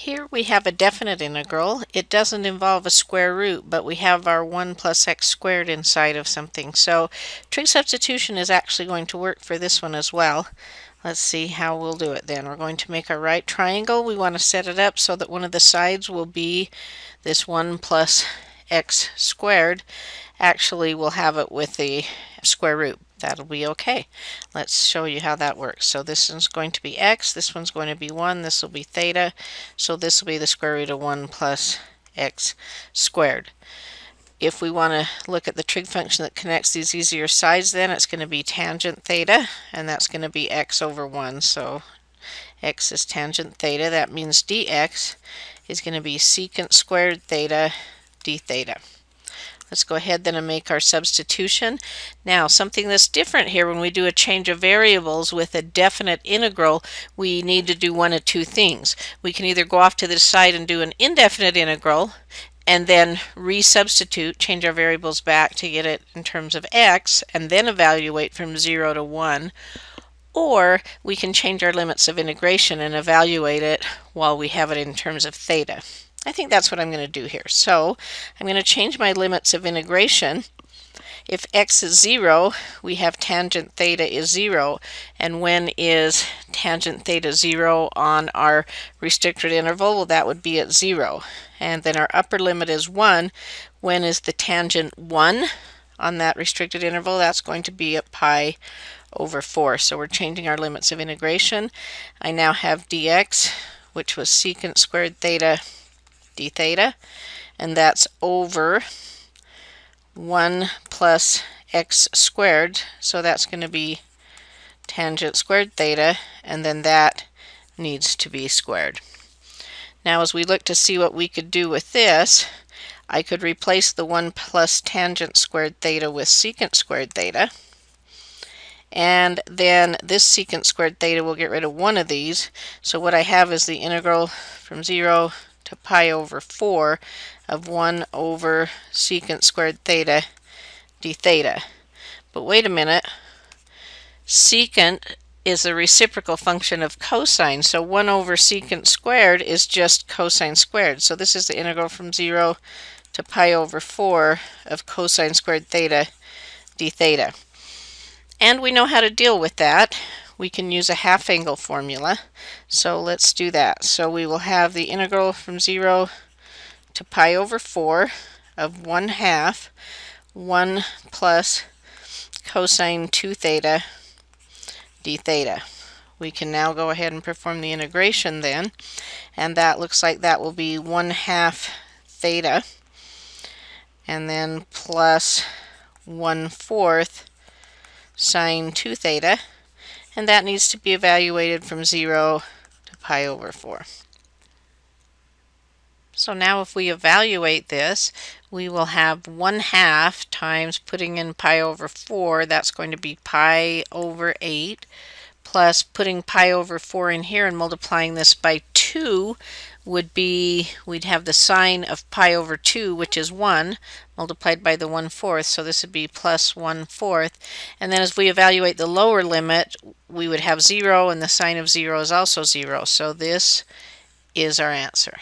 Here we have a definite integral. It doesn't involve a square root, but we have our 1 plus x squared inside of something. So trig substitution is actually going to work for this one as well. Let's see how we'll do it then. We're going to make our right triangle. We want to set it up so that one of the sides will be this 1 plus x squared. Actually, we'll have it with the square root. That'll be okay. Let's show you how that works. So this one's going to be x, this one's going to be 1, this will be theta, so this will be the square root of 1 plus x squared. If we want to look at the trig function that connects these easier sides, then it's going to be tangent theta, and that's going to be x over 1. So x is tangent theta. That means dx is going to be secant squared theta d theta. Let's go ahead then and make our substitution. Now, something that's different here, when we do a change of variables with a definite integral, we need to do one of two things. We can either go off to the side and do an indefinite integral and then resubstitute, change our variables back to get it in terms of x, and then evaluate from 0 to 1. Or we can change our limits of integration and evaluate it while we have it in terms of theta. I think that's what I'm going to do here. So I'm going to change my limits of integration. If x is 0, we have tangent theta is 0. And when is tangent theta 0 on our restricted interval? Well, that would be at 0. And then our upper limit is 1. When is the tangent 1 on that restricted interval? That's going to be at pi over 4. So we're changing our limits of integration. I now have dx, which was secant squared theta d theta, and that's over 1 plus x squared, so that's going to be tangent squared theta, and then that needs to be squared. Now as we look to see what we could do with this, I could replace the 1 plus tangent squared theta with secant squared theta, and then this secant squared theta will get rid of one of these, so what I have is the integral from 0 to pi over 4 of 1 over secant squared theta d theta. But wait a minute, secant is a reciprocal function of cosine, so 1 over secant squared is just cosine squared. So this is the integral from 0 to pi over 4 of cosine squared theta d theta. And we know how to deal with that. We can use a half angle formula. So let's do that. So we will have the integral from 0 to pi over 4 of 1/2 1 plus cosine 2 theta d theta. We can now go ahead and perform the integration then, and that looks like that will be 1/2 theta and then plus 1/4 sine 2 theta, and that needs to be evaluated from 0 to pi over 4. So now if we evaluate this, we will have 1/2 times putting in pi over 4, that's going to be pi over 8, plus putting pi over 4 in here and multiplying this by 2 would be, we'd have the sine of pi over 2, which is 1, multiplied by the 1/4, so this would be plus 1/4. And then as we evaluate the lower limit, we would have 0, and the sine of 0 is also 0. So this is our answer.